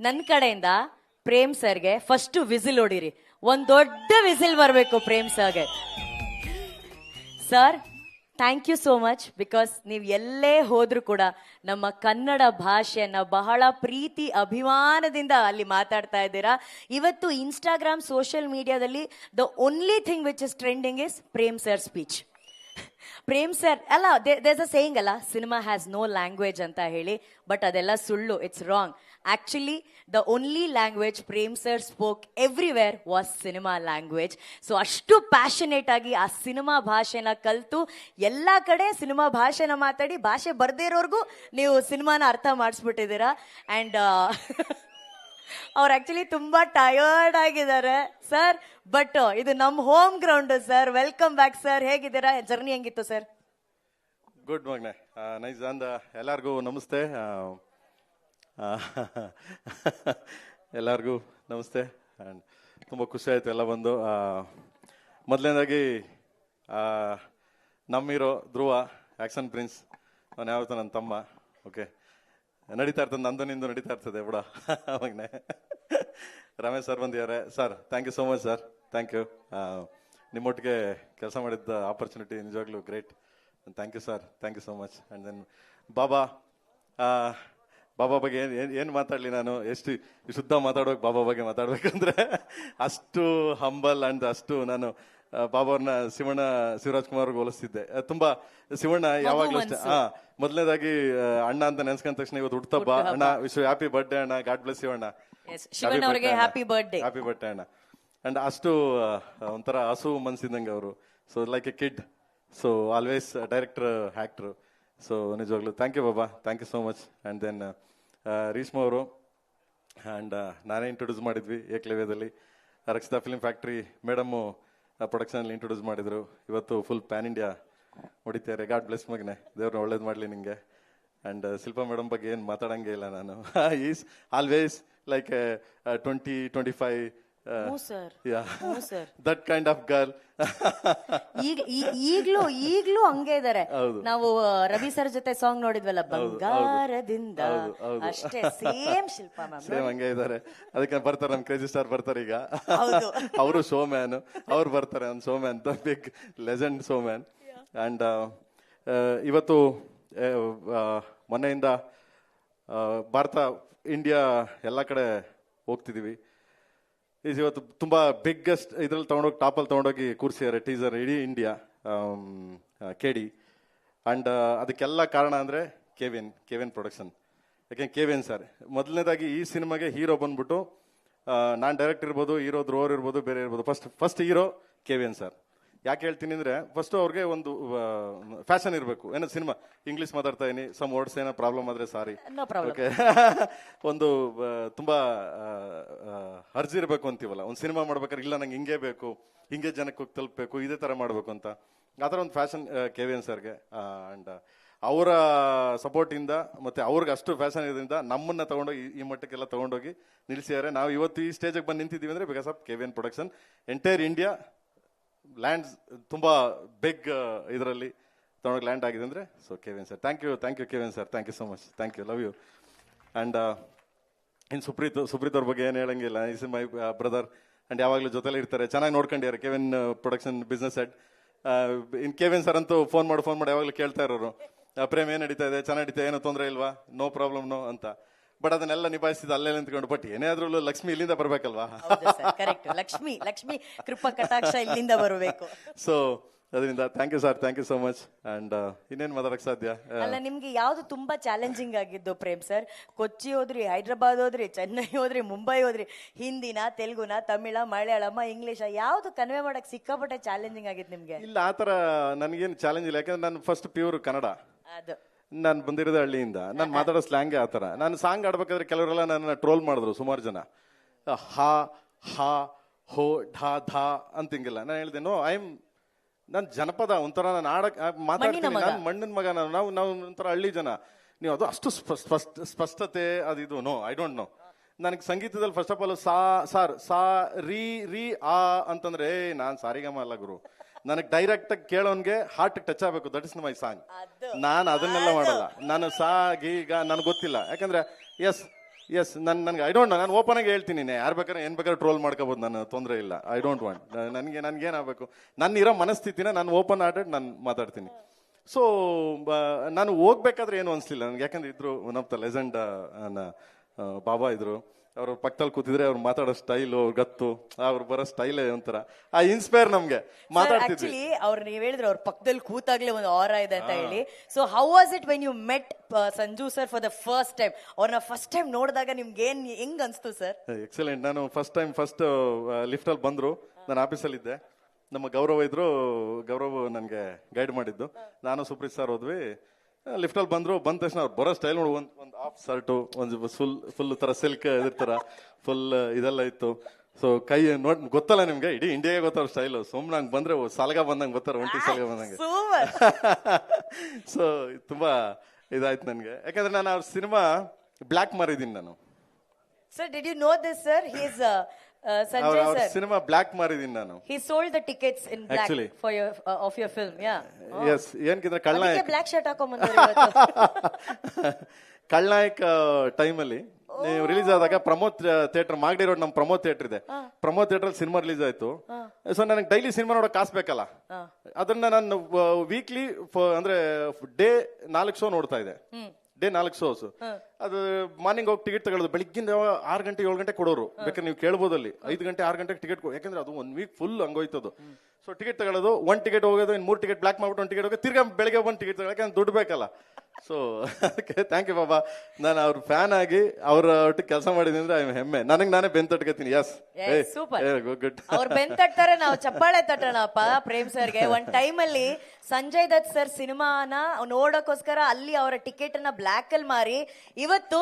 ನನ್ನ ಕಡೆಯಿಂದ ಪ್ರೇಮ್ ಸರ್ಗೆ ಫಸ್ಟ್ ವಿಸಿಲ್ ಹೊಡಿರಿ. ಒಂದ್ ದೊಡ್ಡ ವಿಸಿಲ್ ಬರಬೇಕು ಪ್ರೇಮ್ ಸರ್ಗೆ. Sir, thank you so much. Because ನೀವು ಎಲ್ಲೇ ಹೋದ್ರೂ ಕೂಡ ನಮ್ಮ ಕನ್ನಡ ಭಾಷೆಯನ್ನ ಬಹಳ ಪ್ರೀತಿ ಅಭಿಮಾನದಿಂದ ಅಲ್ಲಿ ಮಾತಾಡ್ತಾ ಇದ್ದೀರಾ. ಇವತ್ತು ಇನ್ಸ್ಟಾಗ್ರಾಮ್ ಸೋಷಿಯಲ್ ಮೀಡಿಯಾದಲ್ಲಿ the only thing which is trending is Prem sir speech. Prem sir ಅಲ್ಲ, ದೇರ್ಸ್ ಅ ಸೇಯಿಂಗ್ ಅಲ್ಲ, ಸಿನಿಮಾ ಹ್ಯಾಸ್ ನೋ ಲ್ಯಾಂಗ್ವೇಜ್ ಅಂತ ಹೇಳಿ. ಬಟ್ ಅದೆಲ್ಲ ಸುಳ್ಳು, it's wrong. Actually the only language Prem sir spoke everywhere was cinema language. So ಅಷ್ಟು passionate ಆಗಿ ಆ cinema ಭಾಷೆನ ಕಲಿತು ಎಲ್ಲ ಕಡೆ ಸಿನಿಮಾ ಭಾಷೆನ ಮಾತಾಡಿ ಭಾಷೆ ಬರ್ದೇ ಇರೋರ್ಗೂ ನೀವು ಸಿನಿಮಾನ ಅರ್ಥ ಮಾಡಿಸ್ಬಿಟ್ಟಿದ್ದೀರಾ. ಆ್ಯಂಡ್ ಅವ್ರು ಆಕ್ಚುಲಿ ತುಂಬಾ ಟಯರ್ಡ್ ಆಗಿದ್ದಾರೆ ಸರ್. ಬಟ್ ಇದು ನಮ್ಮ home ground sir. Welcome back sir. ಹೇಗಿದ್ದೀರಾ? ಜರ್ನಿ ಹೆಂಗಿತ್ತು ಸರ್? ಗುಡ್ ಮಗ್ನೆ, ನೈಸ್. ಅಂದ ಎಲ್ಲರಿಗೂ ನಮಸ್ತೆ. ಎಲ್ಲರಿಗೂ ನಮಸ್ತೆ. ಆ್ಯಂಡ್ ತುಂಬ ಖುಷಿ ಆಯಿತು ಎಲ್ಲ ಬಂದು. ಮೊದಲನೇದಾಗಿ ನಮ್ಮಿರೋ ಧ್ರುವ ಆ್ಯಕ್ಷನ್ ಪ್ರಿನ್ಸ್, ಅವನು ಯಾವತ್ತೂ ನನ್ನ ತಮ್ಮ. ಓಕೆ, ನಡೀತಾ ಇರ್ತದೆ, ನಂದು ನಿಂದು ನಡೀತಾ ಇರ್ತದೆ ಬಿಡ. ಅವಾಗನೇ ರಮೇಶ್ ಸರ್ ಬಂದಿದ್ದಾರೆ. Sir, thank you so much sir. Thank you. ನಿಮ್ಮೊಟ್ಟಿಗೆ ಕೆಲಸ ಮಾಡಿದ್ದ ಆಪರ್ಚುನಿಟಿ ನಿಜವಾಗ್ಲೂ great. Thank you sir, thank you so much. And then Baba ಬಗ್ಗೆ ಏನು ಮಾತಾಡಲಿ ನಾನು. ಎಷ್ಟು ಶುದ್ಧ ಮಾತಾಡೋಕೆ ಬಾಬಾ ಬಗ್ಗೆ ಮಾತಾಡ್ಬೇಕಂದ್ರೆ ಅಷ್ಟು ಹಂಬಲ್ ಆ್ಯಂಡ್ ಅಷ್ಟು ನಾನು ಬಾಬಾವ್ರನ್ನ ಶಿವರಾಜ್ ಕುಮಾರ್ಗೆ ಹೋಲಿಸ್ತಿದ್ದೆ ತುಂಬಾ. ಶಿವಣ್ಣ ಯಾವಾಗ್ಲೂ ಅಷ್ಟೇ. ಮೊದಲನೇದಾಗಿ ಅಣ್ಣ ಅಂತ ನೆನ್ಸ್ಕೊಂಡ ತಕ್ಷಣ ಇವತ್ತು ಹುಟ್ಟುಹಬ್ಬ ಅಣ್ಣ, ವಿಶ್ ಹ್ಯಾಪಿ ಬರ್ಡೇ ಅಣ್ಣ, god bless Shivanna, happy birthday ಅಣ್ಣ. ಅಂಡ್ ಅಷ್ಟು ಒಂಥರ ಹಸು ಮನ್ಸಿದ್ದಂಗೆ ಅವರು. So like a kid. So always director, actor. So ನಿಜವಾಗ್ಲೂ thank you Baba, thank you so much. And then Rishma ಅವರು ಆ್ಯಂಡ್ ನಾನೇ ಇಂಟ್ರೊಡ್ಯೂಸ್ ಮಾಡಿದ್ವಿ ಏಕ್ಲವ್ಯದಲ್ಲಿ. ರಕ್ಷಿತಾ ಫಿಲ್ಮ್ ಫ್ಯಾಕ್ಟ್ರಿ ಮೇಡಮ್ಮು ಪ್ರೊಡಕ್ಷನಲ್ಲಿ ಇಂಟ್ರೊಡ್ಯೂಸ್ ಮಾಡಿದ್ರು. ಇವತ್ತು ಫುಲ್ ಪ್ಯಾನ್ ಇಂಡಿಯಾ ಹೊಡಿತಾರೆ. ಗಾಡ್ ಬ್ಲೆಸ್ ಮಗನೆ, ದೇವ್ರನ್ನ ಒಳ್ಳೇದು ಮಾಡಲಿ ನಿಂಗೆ. ಆ್ಯಂಡ್ ಶಿಲ್ಪಾ ಮೇಡಮ್ ಬಗ್ಗೆ ಏನು ಮಾತಾಡಂಗೆ ಇಲ್ಲ ನಾನು. Is always like 20-25 that kind of girl. ಈಗ್ಲೂ ಹಂಗೆ ಇದಾರೆ. ನಾವು ರವಿ ಸರ್ ಜೊತೆ ಸಾಂಗ್ ನೋಡಿದ್ವಲ್ಲ, ಬಂಗಾರದಿಂದ, ಅಷ್ಟೇ ಸೇಮ್ ಶಿಲ್ಪಾ ಮ್ಯಾಮ್ ಸೇಮ್ ಹಂಗೆ ಇದಾರೆ. ಅದಕ್ಕೆ ಬರ್ತಾರೆ, ನಮ್ ಕ್ರೇಜಿ ಸ್ಟಾರ್ ಬರ್ತಾರೆ ಈಗ. ಅವರು ಶೋ ಮ್ಯಾನ್, ಅವ್ರು ಬರ್ತಾರೆ. ಒಂದು show man, the big legend show man. And ಇವತ್ತು ಮೊನ್ನೆಯಿಂದ ಭಾರತ ಇಂಡಿಯಾ ಎಲ್ಲ ಕಡೆ ಹೋಗ್ತಿದೀವಿ. ಇವತ್ತು ತುಂಬಾ ಬಿಗ್ಗೆಸ್ಟ್ ಇದ್ರಲ್ಲಿ ತಗೊಂಡೋಗಿ, ಟಾಪಲ್ಲಿ ತಗೊಂಡೋಗಿ ಕೂರಿಸಿದ್ದಾರೆ ಟೀಸರ್ ಇಡೀ ಇಂಡಿಯಾ, KD. ಅಂಡ್ ಅದಕ್ಕೆಲ್ಲ ಕಾರಣ ಅಂದ್ರೆ ಕೆವಿನ್ ಪ್ರೊಡಕ್ಷನ್. ಯಾಕೆ ಕೆವಿನ್ ಸರ್ ಮೊದಲನೇದಾಗಿ ಈ ಸಿನಿಮಾಗೆ ಹೀರೋ ಬಂದ್ಬಿಟ್ಟು, ನಾನು ಡೈರೆಕ್ಟ್ ಇರ್ಬೋದು, ಹೀರೋ ಧ್ರುವರ್ ಇರ್ಬೋದು, ಬೇರೆ ಇರ್ಬೋದು, ಫಸ್ಟ್ ಹೀರೋ ಕೆವಿನ್ ಸರ್. ಯಾಕೆ ಹೇಳ್ತೀನಿ ಅಂದ್ರೆ, ಫಸ್ಟ್ ಅವ್ರಿಗೆ ಒಂದು ಫ್ಯಾಷನ್ ಇರಬೇಕು. ಏನೋ ಸಿನಿಮಾ ಇಂಗ್ಲಿಷ್ ಮಾತಾಡ್ತಾ ಇದೀನಿ, ಸಮ್ ವರ್ಡ್ಸ್ ಏನೋ ಪ್ರಾಬ್ಲಮ್ ಆದ್ರೆ ಸಾರಿ. ಓಕೆ, ಒಂದು ತುಂಬಾ ಅರ್ಜಿ ಇರಬೇಕು ಅಂತೀವಲ್ಲ, ಒಂದು ಸಿನಿಮಾ ಮಾಡ್ಬೇಕಾದ್ರೆ, ಇಲ್ಲ ನಂಗೆ ಹಿಂಗೆ ಬೇಕು, ಹಿಂಗೆ ಜನಕ್ಕೆ ಹೋಗಿ ತಲುಪಬೇಕು, ಇದೇ ತರ ಮಾಡ್ಬೇಕು ಅಂತ. ಆ ಥರ ಒಂದು ಫ್ಯಾಷನ್ ಕೆವಿನ್ ಸರ್ಗೆ. ಅಂಡ್ ಅವರ ಸಪೋರ್ಟ್ ಇಂದ ಮತ್ತೆ ಅವ್ರಿಗೆ ಅಷ್ಟು ಫ್ಯಾಷನ್ ಇರೋದ್ರಿಂದ ನಮ್ಮನ್ನ ತಗೊಂಡೋಗಿ ಈ ಮಟ್ಟಕ್ಕೆಲ್ಲ ತಗೊಂಡೋಗಿ ನಿಲ್ಸಿದ್ದಾರೆ. ನಾವು ಇವತ್ತು ಈ ಸ್ಟೇಜಿಗೆ ಬಂದು ನಿಂತಿದ್ದೀವಿ ಅಂದ್ರೆ because of Kevin production. Entire India lands ತುಂಬಾ ಬಿಗ್ ಇದರಲ್ಲಿ ತಗೊಂಡೋಗಿ ಲ್ಯಾಂಡ್ ಆಗಿದೆ ಅಂದ್ರೆ so Kevin sir. Thank you Kevin sir, thank you so much, thank you, love you. And in Supreeth ಅವ್ರ ಬಗ್ಗೆ ಏನು ಹೇಳಂಗಿಲ್ಲ. ಇಸ್ ಮೈ ಬ್ರದರ್ ಅಂಡ್ ಯಾವಾಗಲೂ ಜೊತೆಲಿ ಇರ್ತಾರೆ. ಚೆನ್ನಾಗಿ ನೋಡ್ಕೊಂಡಿದ್ದಾರೆ ಕೆವಿನ್ ಪ್ರೊಡಕ್ಷನ್ ಬಿಸ್ನೆಸ್ ಹೆಡ್. ಇನ್ ಕೆವಿನ್ ಸರ್ ಅಂತೂ ಫೋನ್ ಮಾಡಿ ಯಾವಾಗಲೂ ಕೇಳ್ತಾ ಇರೋರು, ಪ್ರೇಮ್ ಏನ್ ನಡೀತಾ ಇದೆ, ಚೆನ್ನಾಗಿ ನಡೀತಾ, ಏನೋ ತೊಂದರೆ ಇಲ್ವಾ, ನೋ ಪ್ರಾಬ್ಲಮ್ ನೋ ಅಂತ. ಬಟ್ ಅದನ್ನೆಲ್ಲ ನಿಭಾಯಿಸಿದ ಅಲ್ಲೇ ನಿಂತ್ಕೊಂಡು. ಬಟ್ ಏನೇ ಆದ್ರೂ ಲಕ್ಷ್ಮಿ ಇಲ್ಲಿಂದ ಬರ್ಬೇಕಲ್ವಾ? ಲಕ್ಷ್ಮಿ ಕೃಪಾ ಕಟಾಕ್ಷ ಇಲ್ಲಿಂದ ಬರಬೇಕು. ಸೊ ಅದರಿಂದ thank you sir, thank you so much. And ಇನ್ನೇನು ಮಾತಾಡಕ್ ಸಾಧ್ಯ? ಅಲ್ಲ, ನಿಮ್ಗೆ ಯಾವ್ದು ತುಂಬಾ ಚಾಲೆಂಜಿಂಗ್ ಆಗಿದ್ದು ಪ್ರೇಮ್ ಸರ್? ಕೊಚ್ಚಿ ಹೋದ್ರಿ, ಹೈದ್ರಾಬಾದ್ ಹೋದ್ರಿ, ಚೆನ್ನೈ ಹೋದ್ರಿ, ಮುಂಬೈ ಹೋದ್ರಿ, ಹಿಂದಿನ, ತೆಲುಗುನ, ತಮಿಳ, ಮಲಯಾಳಮ, ಇಂಗ್ಲಿಷ್, ಯಾವ್ದು ಕನ್ವೆ ಮಾಡಕ್ ಸಿಕ್ಕಾಪಟ್ಟೆ ಚಾಲೆಂಜಿಂಗ್ ಆಗಿತ್ತು ನಿಮ್ಗೆ? ಇಲ್ಲ, ಆತರ ನನಗೇನು ಚಾಲೆಂಜ್ ಇಲ್ಲ. ಯಾಕಂದ್ರೆ ನಾನು ಫಸ್ಟ್ ಪ್ಯೂರ್ ಕನ್ನಡ. ಅದು ನಾನು ಬಂದಿರೋದು ಹಳ್ಳಿಯಿಂದ. ನಾನು ಮಾತಾಡೋ ಸ್ಲ್ಯಾಂಗ್ ಆ ಥರ. ನಾನು ಸಾಂಗ್ ಆಡ್ಬೇಕಾದ್ರೆ ಕೆಲವರೆಲ್ಲ ನನ್ನ ಟ್ರೋಲ್ ಮಾಡಿದ್ರು ಸುಮಾರು ಜನ. ಹಾ ಹಾ ಹೋ ಢಾ ಧಾ ಅಂತ ಹಿಂಗಿಲ್ಲ. ನಾನು ಹೇಳಿದೆ, ನೋ, ನಾನು ಜನಪದ ಒಂಥರ, ನಾನು ಮಾತಾಡ್ತೀನಿ, ನಾನು ಮಣ್ಣಿನ ಮಗ, ನಾವು ಒಂಥರ ಹಳ್ಳಿ ಜನ. ನೀವು ಅದು ಅಷ್ಟು ಸ್ಪಷ್ಟತೆ ಅದು ನೋ, ಐ ಡೋಂಟ್ ನೋ. ನನಗೆ ಸಂಗೀತದಲ್ಲಿ ಫಸ್ಟ್ ಆಫ್ ಆಲ್ ಸಾ ರೀ ಆ ಅಂತಂದ್ರೆ ನಾನು ಸಾರಿಗಮ ಅಲ್ಲ ಗುರು. ನನಗೆ ಡೈರೆಕ್ಟ್ ಆಗಿ ಕೇಳೋನ್ಗೆ ಹಾರ್ಟ್ ಟಚ್ ಆಗಬೇಕು. That is my song. ನಾನು ಅದನ್ನೆಲ್ಲ ಮಾಡಲ್ಲ. ನಾನು ಸಾ ಗೀಗ ನನಗೆ ಗೊತ್ತಿಲ್ಲ. ಯಾಕಂದ್ರೆ ಎಸ್ ಎಸ್ ನನ್ಗೆ ಐ ಡೋಂಟ್ ನಾನು ಓಪನ್ ಆಗಿ ಹೇಳ್ತೀನಿ ಯಾರು ಬೇಕಾದ್ರೆ ಏನ್ ಬೇಕಾದ್ರೆ ಟ್ರೋಲ್ ಮಾಡ್ಕೋಬಹುದು, ನಾನು ತೊಂದರೆ ಇಲ್ಲ. ಐ ಡೋಂಟ್ ವಾಂಟ್, ನನ್ಗೆ ಏನಾಗಬೇಕು ನನ್ನ ಇರೋ ಮನಸ್ಥಿತಿನ ನಾನು ಓಪನ್ ಆರ್ಡೆಡ್ ನಾನು ಮಾತಾಡ್ತೀನಿ. ಸೊ ನಾನು ಹೋಗ್ಬೇಕಾದ್ರೆ ಏನು ಅನ್ಸ್ಲಿಲ್ಲ ನನಗೆ, ಯಾಕಂದ್ರೆ ಇದ್ರು ಒನ್ ಆಫ್ ದ ಲೆಜೆಂಡ್ ಬಾಬಾ ಇದ್ರು, ಅವ್ರ ಪಕ್ಕದಲ್ಲಿ ಕೂತಿದ್ರೆ ಅವ್ರು ಮಾತಾಡೋ ಸ್ಟೈಲು, ಅವ್ರ ಗತ್ತು, ಅವ್ರು ಬರೋ ಸ್ಟೈಲೇ ಒಂಥರ ಆ ಇನ್ಸ್ಪೈರ್ ನಮ್ಗೆ ಮಾತಾಡ್ತಿದ್ವಿ. ಆಕ್ಚುಲಿ ಅವ್ರು ನೀವ್ ಹೇಳಿದ್ರೆ ಅವ್ರ ಪಕ್ಕದಲ್ಲಿ ಕೂತಾಗ್ಲೇ ಒಂದು ಆರಾ ಇದೆ ಅಂತ ಹೇಳಿ. So how was it when you met Sanju sir for the first time? ಅವ್ರನ್ನ ಫಸ್ಟ್ ಟೈಮ್ ನೋಡಿದಾಗ ನಿಮ್ಗೆ ಹೆಂಗ್ ಅನ್ಸ್ತು ಸರ್? ಎಕ್ಸಲೆಂಟ್. ನಾನು ಫಸ್ಟ್ ಲಿಫ್ಟ್ ಅಲ್ಲಿ ಬಂದ್ರು, ನಾನು ಆಫೀಸಲ್ಲಿ ಇದ್ದೆ, ನಮ್ಮ ಗೌರವ ಇದ್ರು, ಗೌರವ್ ನನಗೆ ಗೈಡ್ ಮಾಡಿದ್ದು, ನಾನು ಸುಪ್ರೀತ್ ಸರ್ ಹೋದ್ವಿ. ಲಿಫ್ಟ್ ಅಲ್ಲಿ ಬಂದ್ರು, ಬಂದ ತಕ್ಷಣ ಅವ್ರು ಬರೋ ಸ್ಟೈಲ್ ನೋಡಿ, ಒಂದು ಹಾಫ್ ಶರ್ಟು, ಒಂದು ಫುಲ್ ತರ ಸಿಲ್ಕ್ ಇದಿರ್ತಾರ, ಫುಲ್ ಇದೆಲ್ಲ ಇತ್ತು. ಸೊ ಕೈ ನೋಡ್ ಗೊತ್ತಲ್ಲ ನಿಮ್ಗೆ, ಇಡೀ ಇಂಡಿಯಾಗೆ ಗೊತ್ತಾರ ಸ್ಟೈಲು. ಸುಮ್ನೆ ಹಂಗ್ ಬಂದ್ರೆ ಸಲಗ ಬಂದಂಗೆ ಗೊತ್ತಾರ, ಒಂಟಿ ಸಲಗ ಬಂದಂಗೆ. ಸೊ ತುಂಬಾ ಇದಾಯ್ತು ನನ್ಗೆ, ಯಾಕಂದ್ರೆ ನಾನು ಅವ್ರ ಸಿನಿಮಾ ಬ್ಲ್ಯಾಕ್ ಮಾರಿದೀನಿ ನಾನು. Sir did you know this sir? He is Sanjay ಅವ್ರ sir. ಸಿನಿಮಾ ಬ್ಲ್ಯಾಕ್ ಮಾರಿದೀನಿ ನಾನು. He sold the tickets in black Actually. for your of your film, yeah. Yes, ಏನ್ಕಿದ್ರೆ ಕಳ್ನಾಯಕ್ ಬ್ಲಾಕ್ ಶರ್ಟ್ ಹಾಕೊಂಡ್ ಬಂದ್ರು. ಕಳ್ನಾಯಕ್ ಟೈಮಲ್ಲಿ ನೀವು ರಿಲೀಸ್ ಆದಾಗ ಪ್ರಮೋದ್ ಥಿಯೇಟರ್, ಮಾಗಡಿ ರೋಡ್ ನಮ್ ಪ್ರಮೋದ್ ಥಿಯೇಟರ್ ಇದೆ, ಪ್ರಮೋದ್ ಥಿಯೇಟರ್ ಅಲ್ಲಿ ಸಿನಿಮಾ ರಿಲೀಸ್ ಆಯ್ತು. ಸೊ ನನಗೆ ಡೈಲಿ ಸಿನಿಮಾ ನೋಡಕ್ ಕಾಸು ಬೇಕಲ್ಲ, ಅದನ್ನ ನಾನು ವೀಕ್ಲಿ ಅಂದ್ರೆ ಡೇ 4 ಶೋ ನೋಡ್ತಾ ಇದೆ. Day 4 shows. ಅದು ಮಾರ್ನಿಂಗ್ ಹೋಗಿ ಟಿಕೆಟ್ ತಗೊಳ್ಳೋದು, ಬೆಳಿಗ್ಗಿಂದ 6 ಗಂಟೆ 7 ಗಂಟೆ ಕೊಡೋರು, ಬೇಕಾದ್ರೆ ನೀವು ಕೇಳ್ಬೋದು ಅಲ್ಲಿ 5 ಗಂಟೆ 6 ಗಂಟೆಗೆ ಟಿಕೆಟ್, ಯಾಕಂದ್ರೆ ಅದು 1 ವೀಕ್ ಫುಲ್ ಹಂಗೋಯ್ತದು. ಸೊ ಟಿಕೆಟ್ ತಗೊಳ್ಳೋದು, 1 ಟಿಕೆಟ್ ಹೋಗೋದು, ಇನ್ನು 3 ಟಿಕೆಟ್ ಬ್ಲಾಕ್ ಮಾಡ್ಬಿಟ್ಟು 1 ಟಿಕೆಟ್ ಹೋಗಿ ತಿರ್ಗಾ ಬೆಳಗ್ಗೆ 1 ಟಿಕೆಟ್ ತಗೊಳ್ಳೋಕೆ, ಯಾಕಂದ್ರೆ ದುಡ್ಡು ಬೇಕಲ್ಲ. ಸೊ ಥ್ಯಾಂಕ್ ಯು ಬಾಬಾ, ನಾನು ಅವ್ರ ಫ್ಯಾನ್ ಆಗಿ ಅವ್ರ ಒಟ್ಟಿಗೆ ಕೆಲಸ ಮಾಡಿದೀನಿ ಅಂದ್ರೆ ಹೆಮ್ಮೆ, ನನಗೆ ನಾನೇ ಬೆನ್ ತಟ್ಕೊತೀನಿ. Yes, super. ಗುಡ್. ಅವ್ರು ಬೆನ್ ತಟ್ತಾರೆ, ನಾವು ಚಪ್ಪಾಳೆ ತಟ್ಟಣಪ್ಪ ಪ್ರೇಮ್ ಸರ್ಗೆ. ಒಂದ್ ಟೈಮ್ ಅಲ್ಲಿ ಸಂಜಯ್ ದತ್ ಸರ್ ಸಿನಿಮಾನ ನೋಡೋಕೋಸ್ಕರ ಅಲ್ಲಿ ಅವರ ಟಿಕೆಟ್ ಅನ್ನ ಬ್ಲಾಕ್ ಅಲ್ಲಿ ಮಾರಿ ಇವತ್ತು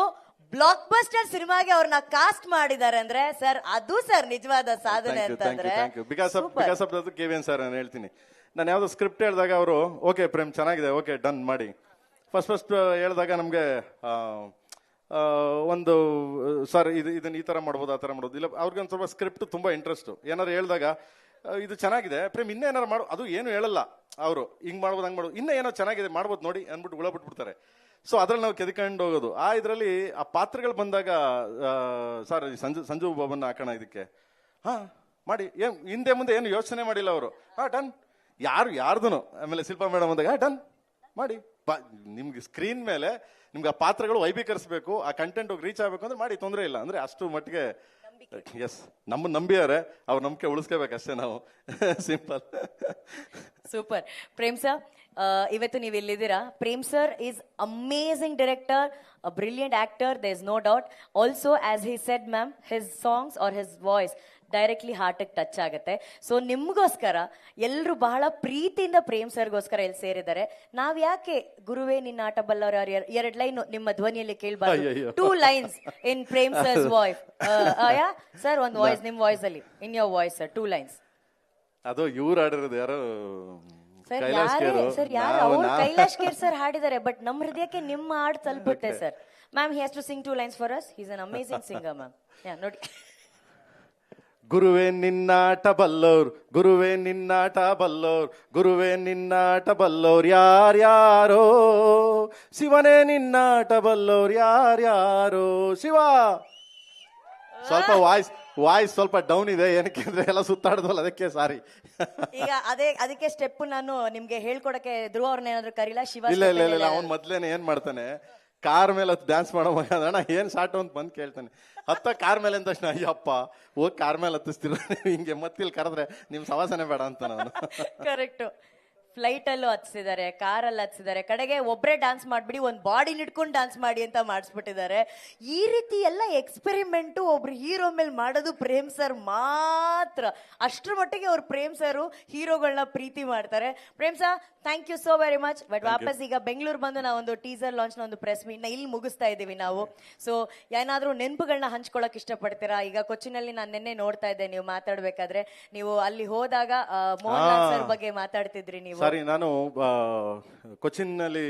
ಬ್ಲಾಕ್ ಬಸ್ಟರ್ ಸಿನಿಮಾಗೆ ಅವ್ರನ್ನ ಕಾಸ್ಟ್ ಮಾಡಿದ್ದಾರೆ ಅಂದ್ರೆ ಸರ್, ಅದು ಸರ್ ನಿಜವಾದ ಸಾಧನೆ ಅಂತಂದ್ರೆ. ಬಿಕಾಸ್ ಆಫ್ KVN ಸರ್ ನಾನು ಹೇಳ್ತೀನಿ. ನಾನು ಯಾವ್ದೋ ಸ್ಕ್ರಿಪ್ಟ್ ಹೇಳಿದಾಗ ಅವರು ಓಕೆ ಪ್ರೇಮ್ ಚೆನ್ನಾಗಿದೆ, ಓಕೆ ಡನ್ ಮಾಡಿ. ಫಸ್ಟ್ ಹೇಳಿದಾಗ ನಮ್ಗೆ ಒಂದು ಸರ್ ಇದನ್ನ ಈ ತರ ಮಾಡ್ಬೋದು, ಆ ತರ ಮಾಡ್ಬೋದು, ಇಲ್ಲ ಅವ್ರಿಗೆ ಒಂದು ಸ್ವಲ್ಪ ಸ್ಕ್ರಿಪ್ಟ್ ತುಂಬಾ ಇಂಟ್ರೆಸ್ಟ್. ಏನಾರು ಹೇಳಿದಾಗ ಇದು ಚೆನ್ನಾಗಿದೆ ಪ್ರೇಮ್, ಇನ್ನೇ ಏನಾರು ಮಾಡು, ಅದು ಏನು ಹೇಳಲ್ಲ ಅವರು, ಹಿಂಗ್ ಮಾಡ್ಬೋದು ಹಂಗ್ ಮಾಡ್ಬೋದು, ಇನ್ನೂ ಏನೋ ಚೆನ್ನಾಗಿದೆ ಮಾಡ್ಬೋದು ನೋಡಿ ಅಂದ್ಬಿಟ್ಟು ಉಳ ಬಿಟ್ಬಿಡ್ತಾರೆ. ಸೊ ಅದ್ರಲ್ಲಿ ನಾವು ಕೆದ್ಕೊಂಡು ಹೋಗೋದು. ಇದರಲ್ಲಿ ಆ ಪಾತ್ರಗಳು ಬಂದಾಗ ಸರ್ ಸಂಜು ಬಾಬನ್ನ ಹಾಕೋಣ ಇದಕ್ಕೆ, ಹಾ ಮಾಡಿ, ಏನ್ ಹಿಂದೆ ಮುಂದೆ ಏನು ಯೋಚನೆ ಮಾಡಿಲ್ಲ ಅವರು, ಡನ್. ಯಾರ್ದು ಆಮೇಲೆ ಶಿಲ್ಪಾ ಮೇಡಮ್ ಅಂದಾಗ ಡನ್ ಮಾಡಿ. ನಿಮ್ಗೆ ಸ್ಕ್ರೀನ್ ಮೇಲೆ ನಿಮ್ಗೆ ಆ ಪಾತ್ರಗಳು ವೈಭೀಕರಿಸಬೇಕು, ಆ ಕಂಟೆಂಟ್ ರೀಚ್ ಆಗ್ಬೇಕು ಅಂದ್ರೆ ಮಾಡಿ, ತೊಂದರೆ ಇಲ್ಲ. ಅಂದ್ರೆ ಅಷ್ಟು ಮಟ್ಟಿಗೆ ಎಸ್, ನಮ್ಮನ್ನ ನಂಬಿಯಾರೆ, ಅವ್ರ ನಂಬಿಕೆ ಉಳಿಸ್ಕೋಬೇಕಷ್ಟೇ ನಾವು. ಸಿಂಪಲ್. ಸೂಪರ್. ಪ್ರೇಮ್ ಸರ್, ಇವತ್ತು ನೀವು ಇಲ್ಲಿದ್ದೀರಾ. Prem sir is amazing director, a brilliant actor, there's no doubt. Also, as he said ma'am, his songs or his voice directly ಹಾರ್ಟಿಗೆ ಟಚ್ ಆಗುತ್ತೆ. ಸೊ ನಿಮ್ಗೋಸ್ಕರ ಎಲ್ಲರೂ ಬಹಳ ಪ್ರೀತಿಯಿಂದ ಪ್ರೇಮ್ ಸರ್ಗೋಸ್ಕರ ಇಲ್ಲಿ ಸೇರಿದ್ದಾರೆ. ನಾವ್ ಯಾಕೆ ಗುರುವೇ ನಿನ್ನ ಆಟ ಬಲ್ಲವರ 2 ಲೈನ್ ನಿಮ್ಮ ಧ್ವನಿಯಲ್ಲಿ ಕೇಳಬಾರ್ದು? 2 lines in Prem sir's voice. Yeah sir, ಒಂದು ವಾಯ್ಸ್ ನಿಮ್ ವಾಯ್ಸ್ ಅಲ್ಲಿ, in your voice sir, 2 lines. ಅದು ಇವ್ರು ಆಡಿರೋದು ಯಾರು ಸರ್, ಯಾರು ಅವ್ರು ಕೈಲಾಶ್ ಕೇರ್ ಸರ್ ಹಾಡಿದ್ದಾರೆ, ಬಟ್ ನಮ್ಮ ಹೃದಯಕ್ಕೆ ನಿಮ್ಮ ಹಾಡು ತಲುಪುತ್ತೆ sir. Ma'am, he has to sing 2 lines for us. He is an amazing singer ma'am. Yeah, ನೋಡಿ. ಗುರುವೇ ನಿನ್ನಾಟ ಬಲ್ಲೋರ್, ಗುರುವೇ ನಿನ್ನಾಟ ಬಲ್ಲೋರ್, ಗುರುವೇ ನಿನ್ನಾಟ ಬಲ್ಲೋರ್ ಯಾರ್ಯಾರೋ, ಶಿವನೇ ನಿನ್ನಾಟ ಬಲ್ಲೋರ್ ಯಾರ್ಯಾರೋ. ಶಿವ ಸ್ವಲ್ಪ ವಾಯ್ಸ್ ಸ್ವಲ್ಪ ಡೌನ್ ಇದೆ, ಏನಕ್ಕೆ ಅಂದ್ರೆ ಎಲ್ಲ ಸುತ್ತಾಡ್ದಲ್ಲ, ಅದಕ್ಕೆ ಸಾರಿ. ಈಗ ಅದಕ್ಕೆ ಸ್ಟೆಪ್ ನಾನು ನಿಮ್ಗೆ ಹೇಳ್ಕೊಡಕ್ಕೆ ಧ್ರುವ ಅವ್ರನ್ನ ಏನಾದ್ರು ಕರೀಲಾ? ಶಿವ ಇಲ್ಲ ಇಲ್ಲ ಇಲ್ಲ, ಅವ್ನ್ ಮೊದ್ಲೇನೆ ಏನ್ ಮಾಡ್ತಾನೆ, ಕಾರ್ ಮೇಲೆ ಡ್ಯಾನ್ಸ್ ಮಾಡೋ ಮಗ ಅಣ್ಣ ಏನ್ ಶಾರ್ಟ್ ಅಂತ ಬಂದು ಕೇಳ್ತಾನೆ. ಕಾರ್ ಮೇಲೆ ಅಂದ ತಕ್ಷಣ ಅಯ್ಯಪ್ಪ ಹೋಗಿ ಕಾರ್ ಮೇಲೆ ಹತ್ತಿಸ್ತಿರ ಹಿಂಗೆ ಮತ್ತಿಲ್ಲಿ ಕರೆದ್ರೆ ನಿಮ್ ಸವಾಸನೆ ಬೇಡ ಅಂತ ನಾನು. ಕರೆಕ್ಟ್. ಫ್ಲೈಟ್ ಅಲ್ಲೂ ಹತ್ಸಿದ್ದಾರೆ, ಕಾರಲ್ಲಿ ಹತ್ಸಿದ್ದಾರೆ, ಕಡೆಗೆ ಒಬ್ರೇ ಡ್ಯಾನ್ಸ್ ಮಾಡ್ಬಿಡಿ, ಒಂದ್ ಬಾಡಿ ನಿಡ್ಕೊಂಡು ಡ್ಯಾನ್ಸ್ ಮಾಡಿ ಅಂತ ಮಾಡಿಸ್ಬಿಟ್ಟಿದ್ದಾರೆ. ಈ ರೀತಿ ಎಲ್ಲ ಎಕ್ಸ್ಪೆರಿಮೆಂಟು ಒಬ್ರು ಹೀರೋ ಮೇಲೆ ಮಾಡೋದು ಪ್ರೇಮ್ ಸರ್ ಮಾತ್ರ. ಅಷ್ಟ್ರ ಮಟ್ಟಿಗೆ ಅವ್ರು ಪ್ರೇಮ್ ಸರ್ ಹೀರೋಗಳನ್ನ ಪ್ರೀತಿ ಮಾಡ್ತಾರೆ. Prem sir, thank you so very much. But ವಾಪಸ್ ಈಗ ಬೆಂಗಳೂರು ಬಂದು ನಾವೊಂದು ಟೀಸರ್ ಲಾಂಚ್ ನ ಒಂದು ಪ್ರೆಸ್ ಮೀಟ್ ನ ಇಲ್ಲಿ ಮುಗಿಸ್ತಾ ಇದೀವಿ ನಾವು. ಸೊ ಏನಾದ್ರೂ ನೆನಪುಗಳನ್ನ ಹಂಚ್ಕೊಳಕ್ ಇಷ್ಟಪಡ್ತೀರಾ? ಈಗ ಕೊಚ್ಚಿನಲ್ಲಿ ನಾನು ನಿನ್ನೆ ನೋಡ್ತಾ ಇದ್ದೆ, ನೀವು ಮಾತಾಡ್ಬೇಕಾದ್ರೆ ನೀವು ಅಲ್ಲಿ ಹೋದಾಗ ಮೋಹನ್ ಸರ್ ಬಗ್ಗೆ ಮಾತಾಡ್ತಿದ್ರಿ ನೀವು. ಸಾರಿ, ನಾನು ಕೊಚ್ಚಿನಲ್ಲಿ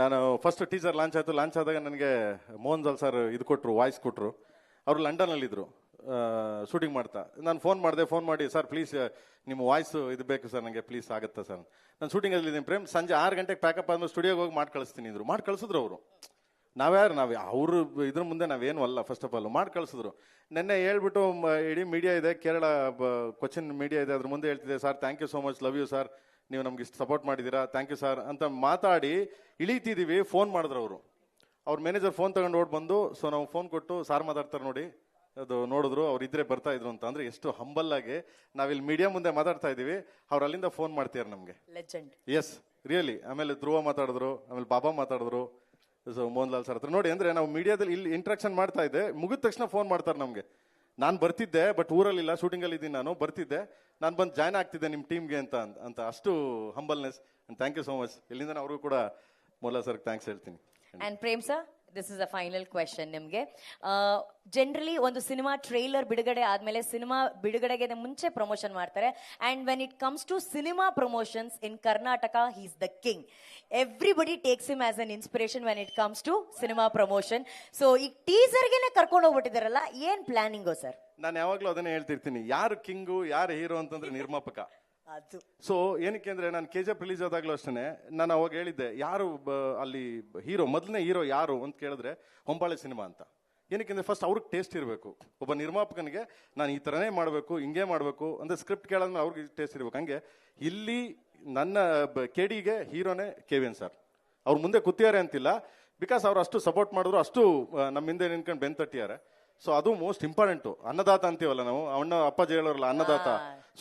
ನಾನು ಫಸ್ಟ್ ಟೀಸರ್ ಲಾಂಚ್ ಆಯ್ತು. ಲಾಂಚ್ ಆದಾಗ ನನಗೆ ಮೋಹನ್ ಜಾಲ್ ಸರ್ ಇದು ಕೊಟ್ರು, ವಾಯ್ಸ್ ಕೊಟ್ರು. ಅವರು ಲಂಡನ್ ಅಲ್ಲಿ ಇದ್ರು ಶೂಟಿಂಗ್ ಮಾಡ್ತಾ. ನಾನು ಫೋನ್ ಮಾಡಿ ಸರ್ ಪ್ಲೀಸ್ ನಿಮ್ಮ ವಾಯ್ಸ್ ಇದು ಬೇಕು ಸರ್ ನನಗೆ, ಪ್ಲೀಸ್ ಆಗುತ್ತಾ ಸರ್? ನಾನು ಶೂಟಿಂಗ್ ಅಲ್ಲಿ ಇದ್ದೀನಿ ಪ್ರೇಮ್, ಸಂಜೆ 6 ಗಂಟೆಗೆ ಪ್ಯಾಕಪ್ ಆದ್ಮೇಲೆ ಸ್ಟುಡಿಯೋಗೆ ಹೋಗಿ ಮಾಡಿ ಕಳಿಸ್ತೀನಿ ಇದ್ರು. ಮಾಡಿ ಕಳಿಸಿದ್ರು ಅವರು. ನಾವು ಅವ್ರ ಇದ್ರ ಮುಂದೆ ನಾವೇನು ಅಲ್ಲ. ಫಸ್ಟ್ ಆಫ್ ಆಲ್ ಮಾಡಿ ಕಳಿಸಿದ್ರು. ನೆನ್ನೆ ಹೇಳ್ಬಿಟ್ಟು ಇಡೀ ಮೀಡಿಯಾ ಇದೆ, ಕೇರಳ ಕೊಚ್ಚಿನ್ ಮೀಡಿಯಾ ಇದೆ, ಅದ್ರ ಮುಂದೆ ಹೇಳ್ತಿದೆ, sir thank you so much, love you sir, ನೀವು ನಮ್ಗೆ ಇಷ್ಟು ಸಪೋರ್ಟ್ ಮಾಡಿದ್ದೀರಾ, ಥ್ಯಾಂಕ್ ಯು ಸರ್ ಅಂತ ಮಾತಾಡಿ ಇಳಿತಿದ್ದೀವಿ. ಫೋನ್ ಮಾಡಿದ್ರು ಅವರು, ಅವ್ರ ಮ್ಯಾನೇಜರ್ ಫೋನ್ ತಗೊಂಡು ಓಡ್ ಬಂದು, ಸೊ ನಾವು ಫೋನ್ ಕೊಟ್ಟು ಸಾರ್ ಮಾತಾಡ್ತಾರೆ ನೋಡಿ, ಅದು ನೋಡಿದ್ರು, ಅವ್ರು ಇದ್ರೆ ಬರ್ತಾ ಇದ್ರು ಅಂತ. ಅಂದ್ರೆ ಎಷ್ಟು ಹಂಬಲ್ ಆಗಿ ನಾವಿಲ್ಲಿ ಮೀಡಿಯಾ ಮುಂದೆ ಮಾತಾಡ್ತಾ ಇದೀವಿ, ಅವ್ರು ಅಲ್ಲಿಂದ ಫೋನ್ ಮಾಡ್ತೀರ ನಮ್ಗೆ. ಲೆಜೆಂಡ್. Yes really. ಆಮೇಲೆ ಧ್ರುವ ಮಾತಾಡಿದ್ರು, ಆಮೇಲೆ ಬಾಬಾ ಮಾತಾಡಿದ್ರು, ಸೊ ಮೋಹನ್ ಲಾಲ್ ಸರ್ ಹತ್ರ. ನೋಡಿ ಅಂದ್ರೆ ನಾವು ಮೀಡಿಯಾದಲ್ಲಿ ಇಲ್ಲಿ ಇಂಟ್ರಾಕ್ಷನ್ ಮಾಡ್ತಾ ಇದ್ದೆ, ಮುಗಿದ ತಕ್ಷಣ ಫೋನ್ ಮಾಡ್ತಾರೆ ನಮ್ಗೆ. ನಾನು ಬರ್ತಿದ್ದೆ, ಬಟ್ ಊರಲ್ಲಿಲ್ಲ, ಶೂಟಿಂಗ್ ಅಲ್ಲಿ ಇದ್ದೀನಿ, ನಾನು ಬರ್ತಿದ್ದೆ, ನಾನು ಬಂದು ಜಾಯ್ನ್ ಆಗ್ತಿದ್ದೆ ನಿಮ್ಮ ಟೀಮ್ಗೆ ಅಂತ ಅಷ್ಟು humbleness. And thank you so much. ಇಲ್ಲಿಂದ ಅವ್ರಿಗೂ ಕೂಡ ಮೋಹನ್ ಲಾಲ್ ಸರ್ ಥ್ಯಾಂಕ್ಸ್ ಹೇಳ್ತೀನಿ. And Prem sir, this is a final question ನಿಮ್ಗೆ. ಜನರಲಿ ಒಂದು ಸಿನಿಮಾ ಟ್ರೈಲರ್ ಬಿಡುಗಡೆ ಆದ್ಮೇಲೆ ಸಿನಿಮಾ ಬಿಡುಗಡೆಗೆ ಮುಂಚೆ ಪ್ರಮೋಷನ್ ಮಾಡ್ತಾರೆ. And when it comes to cinema promotions in Karnataka, he is the king. Everybody takes him as an inspiration when it comes to cinema promotion. So ಈ ಟೀಸರ್ಗೆನೆ ಕರ್ಕೊಂಡು ಹೋಗ್ಬಿಟ್ಟಿದಾರಲ್ಲ, ಏನ್ ಪ್ಲಾನಿಂಗು ಸರ್? ನಾನು ಯಾವಾಗ್ಲೂ ಅದನ್ನೇ ಹೇಳ್ತಿರ್ತೀನಿ, ಯಾರು ಕಿಂಗು ಯಾರು ಹೀರೋ ಅಂತಂದ್ರೆ ನಿರ್ಮಾಪಕ. ಅದು ಸೊ ಏನಕ್ಕೆ ಅಂದ್ರೆ, ನಾನು KGF ರಿಲೀಸ್ ಆದಾಗ್ಲೂ ಅಷ್ಟೇ ನಾನು ಅವಾಗ ಹೇಳಿದ್ದೆ, ಯಾರು ಅಲ್ಲಿ ಹೀರೋ, ಮೊದಲನೇ ಹೀರೋ ಯಾರು ಅಂತ ಕೇಳಿದ್ರೆ ಹೊಂಬಾಳೆ ಸಿನಿಮಾ ಅಂತ. ಏನಕ್ಕೆ ಫಸ್ಟ್ ಅವ್ರಿಗೆ ಟೇಸ್ಟ್ ಇರಬೇಕು. ಒಬ್ಬ ನಿರ್ಮಾಪಕನಿಗೆ ನಾನು ಈ ಥರನೇ ಮಾಡಬೇಕು, ಹಿಂಗೆ ಮಾಡಬೇಕು ಅಂದ್ರೆ ಸ್ಕ್ರಿಪ್ಟ್ ಕೇಳಿದ್ಮೇಲೆ ಅವ್ರಿಗೆ ಟೇಸ್ಟ್ ಇರಬೇಕು. ಹಂಗೆ ಇಲ್ಲಿ ನನ್ನ KDಗೆ ಹೀರೋನೇ KVN ಸರ್. ಅವ್ರು ಮುಂದೆ ಕೂತಿದ್ದಾರೆ ಅಂತಿಲ್ಲ, ಬಿಕಾಸ್ ಅವ್ರು ಅಷ್ಟು ಸಪೋರ್ಟ್ ಮಾಡಿದ್ರು, ಅಷ್ಟು ನಮ್ಮ ಹಿಂದೆ ನಿಂತ್ಕೊಂಡು ಬೆನ್ ತಟ್ಟಿದ್ದಾರೆ. ಸೊ ಅದು ಮೋಸ್ಟ್ ಇಂಪಾರ್ಟೆಂಟ್. ಅನ್ನದಾತ ಅಂತೀವಲ್ಲ ನಾವು, ಅವನ ಅಪ್ಪಾಜಿ ಹೇಳೋರಲ್ಲ ಅನ್ನದಾತ.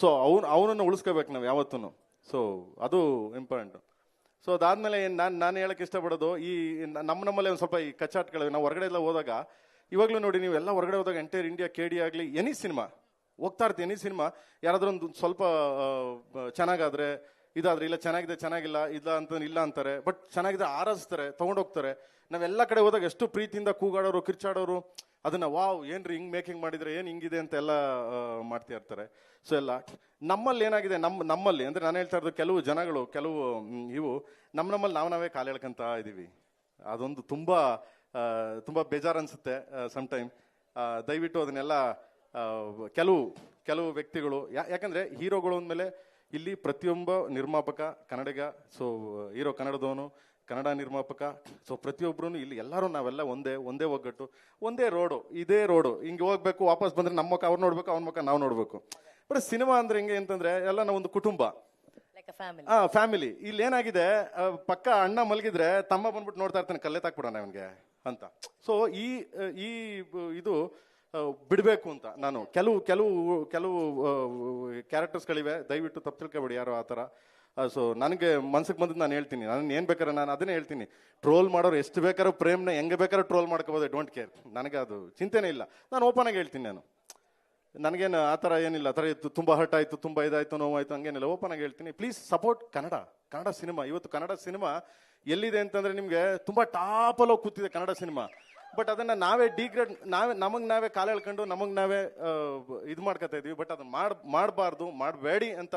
ಸೊ ಅವನನ್ನು ಉಳಿಸ್ಕೋಬೇಕು ನಾವು ಯಾವತ್ತೂ. ಸೊ ಅದು ಇಂಪಾರ್ಟೆಂಟ್. ಸೊ ಅದಾದ್ಮೇಲೆ ನಾನು ಹೇಳಕ್ ಇಷ್ಟಪಡೋದು, ಈ ನಮ್ಮಲ್ಲೇ ಒಂದು ಸ್ವಲ್ಪ ಈ ಕಚ್ಚಾಟ್ಗಳಿವೆ. ನಾವು ಹೊರಗಡೆ ಎಲ್ಲ ಹೋದಾಗ, ಇವಾಗಲೂ ನೋಡಿ, ನೀವು ಎಲ್ಲ ಹೊರಗಡೆ ಹೋದಾಗ ಎಂಟೈರ್ ಇಂಡಿಯಾ KD ಆಗಲಿ ಎನಿ ಸಿನಿಮಾ ಹೋಗ್ತಾ ಇರ್ತೀವಿ, ಎನಿ ಸಿನಿಮಾ ಯಾರಾದ್ರೂ ಒಂದು ಸ್ವಲ್ಪ ಚೆನ್ನಾಗಾದ್ರೆ ಇದಾದ್ರೆ, ಇಲ್ಲ ಚೆನ್ನಾಗಿದೆ ಚೆನ್ನಾಗಿಲ್ಲ ಇಲ್ಲ ಅಂತ ಇಲ್ಲ ಅಂತಾರೆ, ಬಟ್ ಚೆನ್ನಾಗಿದೆ ಆರಿಸ್ತಾರೆ, ತಗೊಂಡೋಗ್ತಾರೆ. ನಾವೆಲ್ಲ ಕಡೆ ಹೋದಾಗ ಎಷ್ಟು ಪ್ರೀತಿಯಿಂದ ಕೂಗಾಡೋರು, ಕಿರ್ಚಾಡೋರು, ಅದನ್ನ ವಾವ್ ಏನ್ರಿ ಹಿಂಗ್ ಮೇಕಿಂಗ್ ಮಾಡಿದ್ರೆ ಏನ್ ಹಿಂಗಿದೆ ಅಂತ ಎಲ್ಲ ಮಾಡ್ತಾ ಇರ್ತಾರೆ. ಸೊ ಎಲ್ಲ ನಮ್ಮಲ್ಲಿ ಏನಾಗಿದೆ, ನಮ್ಮಲ್ಲಿ ಅಂದ್ರೆ ನಾನು ಹೇಳ್ತಾ ಇರೋದು, ಕೆಲವು ಜನಗಳು, ಕೆಲವು ಇವು ನಮ್ಮಲ್ಲಿ ನಾವೇ ಕಾಲು ಎಳ್ಕಂತ ಇದೀವಿ. ಅದೊಂದು ತುಂಬಾ ಬೇಜಾರು ಅನ್ಸುತ್ತೆ ಸಮ್ಟೈಮ್. ದಯವಿಟ್ಟು ಅದನ್ನೆಲ್ಲ ಕೆಲವು ವ್ಯಕ್ತಿಗಳು, ಯಾಕಂದ್ರೆ ಹೀರೋಗಳು ಅಂದಮೇಲೆ ಇಲ್ಲಿ ಪ್ರತಿಯೊಬ್ಬ ನಿರ್ಮಾಪಕ ಕನ್ನಡಿಗ. ಸೊ ಹೀರೋ ಕನ್ನಡದವನು, ಕನ್ನಡ ನಿರ್ಮಾಪಕ. ಸೊ ಪ್ರತಿಯೊಬ್ರು ಇಲ್ಲಿ ಎಲ್ಲರೂ ನಾವೆಲ್ಲ ಒಂದೇ ಒಗ್ಗಟ್ಟು, ಒಂದೇ ರೋಡು, ಇದೇ ರೋಡು. ಹಿಂಗೆ ಹೋಗ್ಬೇಕು, ವಾಪಸ್ ಬಂದ್ರೆ ನಮ್ಮ ಮುಖ ಅವ್ರು ನೋಡ್ಬೇಕು, ಅವನ ಮುಖ ನಾವು ನೋಡ್ಬೇಕು. ಬಟ್ ಸಿನಿಮಾ ಅಂದ್ರೆ ಹಿಂಗೆ ಅಂತಂದ್ರೆ ಎಲ್ಲ ನಾವು ಒಂದು ಕುಟುಂಬ, ಫ್ಯಾಮಿಲಿ. ಇಲ್ಲಿ ಏನಾಗಿದೆ, ಪಕ್ಕ ಅಣ್ಣ ಮಲಗಿದ್ರೆ ತಮ್ಮ ಬಂದ್ಬಿಟ್ಟು ನೋಡ್ತಾ ಇರ್ತಾನೆ, ಕಲ್ಲೆ ತಾಕ್ಬಿಡೋಣ ಅವನ್ಗೆ ಅಂತ. ಸೊ ಈ ಇದು ಬಿಡಬೇಕು ಅಂತ ನಾನು. ಕೆಲವು ಕ್ಯಾರೆಕ್ಟರ್ಸ್ಗಳಿವೆ, ದಯವಿಟ್ಟು ತಪ್ಪು ತಿಳ್ಕೊಬೇಡಿ ಯಾರು ಆ ಥರ. ಸೊ ನನಗೆ ಮನ್ಸಿಗೆ ಬಂದದ್ದು ನಾನು ಹೇಳ್ತೀನಿ, ನಾನು ಏನ್ ಬೇಕಾದ್ರೆ ನಾನು ಅದನ್ನೇ ಹೇಳ್ತೀನಿ. ಟ್ರೋಲ್ ಮಾಡೋರು ಎಷ್ಟು ಬೇಕಾದ್ರೂ ಪ್ರೇಮ್ನ ಹೆಂಗೆ ಬೇಕಾದ್ರೂ ಟ್ರೋಲ್ ಮಾಡ್ಕೋಬೋದು, ಡೋಂಟ್ ಕೇರ್. ನನಗೆ ಅದು ಚಿಂತೆನೇ ಇಲ್ಲ. ನಾನು ಓಪನ್ ಆಗಿ ಹೇಳ್ತೀನಿ, ನನಗೇನು ಆ ಥರ ಏನಿಲ್ಲ. ಆ ಥರ ತುಂಬಾ ಹರ್ಟ್ ಆಯ್ತು, ತುಂಬಾ ಇದಾಯ್ತು, ನೋವಾಯ್ತು ಹಂಗೇನಿಲ್ಲ. ಓಪನ್ ಆಗಿ ಹೇಳ್ತೀನಿ, ಪ್ಲೀಸ್ ಸಪೋರ್ಟ್ ಕನ್ನಡ ಸಿನಿಮಾ. ಇವತ್ತು ಕನ್ನಡ ಸಿನಿಮಾ ಎಲ್ಲಿದೆ ಅಂತಂದ್ರೆ, ನಿಮ್ಗೆ ತುಂಬಾ ಟಾಪಲ್ಲಿ ಹೋಗಿ ಕೂತಿದೆ ಕನ್ನಡ ಸಿನಿಮಾ. ಬಟ್ ಅದನ್ನ ನಾವೇ ಡಿಗ್ರೇಡ್, ನಮಗ್ ನಾವೇ ಕಾಲ ಎಳ್ಕೊಂಡು ನಮಗ್ ನಾವೇ ಇದು ಮಾಡ್ಕೊತಾ ಇದೀವಿ. ಬಟ್ ಅದನ್ನ ಮಾಡಬಾರ್ದು, ಮಾಡಬೇಡಿ ಅಂತ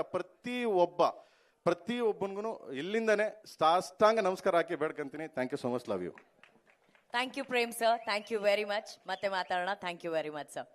ಪ್ರತಿಯೊಬ್ಬನಿಗೂ ಇಲ್ಲಿಂದನೇ ಸಾಷ್ಟಾಂಗ ನಮಸ್ಕಾರ ಹಾಕಿ ಬೇಡ್ಕೊಂತೀನಿ. Thank you so much, love you. Thank you Prem sir, thank you very much. ಮತ್ತೆ ಮಾತಾಡೋಣ. Thank you very much sir.